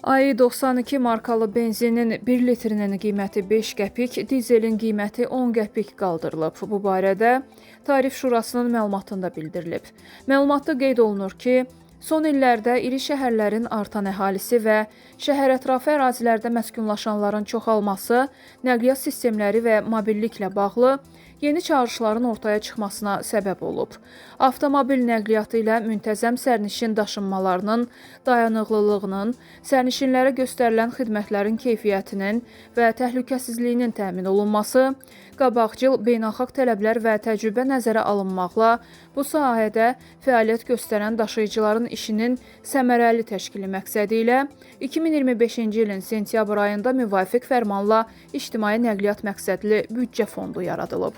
AI92 markalı benzinin 1 litrinin qiyməti 5 qəpik, dizelin qiyməti 10 qəpik qaldırılıb. Bu barədə Tarif Şurasının məlumatında bildirilib. Məlumatda qeyd olunur ki, son illərdə iri şəhərlərin artan əhalisi və şəhərətrafı ərazilərdə məskunlaşanların çoxalması, nəqliyyat sistemləri və mobilliklə bağlı yeni çağırışların ortaya çıxmasına səbəb olub. Avtomobil nəqliyyatı ilə müntəzəm sərnişin daşınmalarının dayanıqlılığının, sərnişinlərə göstərilən xidmətlərin keyfiyyətinin və təhlükəsizliyinin təmin olunması, qabaqcıl beynəlxalq tələblər və təcrübə nəzərə alınmaqla bu sahədə fəaliyyət göstərən daşıyıcıların işinin səmərəli təşkili məqsədi ilə 2025-ci ilin sentyabr ayında müvafiq fərmanla İctimai Nəqliyyat məqsədli büdcə fondu yaradılıb.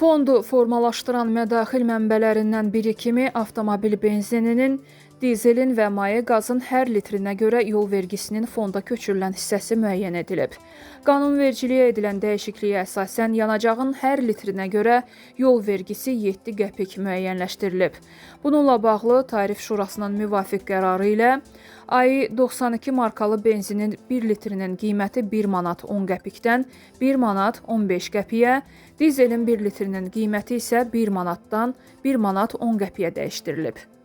Fondu formalaşdıran mədaxil mənbələrindən biri kimi avtomobil benzininin, dizelin və maye qazın hər litrinə görə yol vergisinin fonda köçürülən hissəsi müəyyən edilib. Qanunvericiliyə edilən dəyişikliyə əsasən yanacağın hər litrinə görə yol vergisi 7 qəpik müəyyənləşdirilib. Bununla bağlı Tarif Şurasının müvafiq qərarı ilə AI92 markalı benzinin 1 litrinin qiyməti 1 manat 10 qəpikdən 1 manat 15 qəpiyə, dizelin 1 litrinin qiyməti isə 1 manatdan 1 manat 10 qəpiyə dəyişdirilib.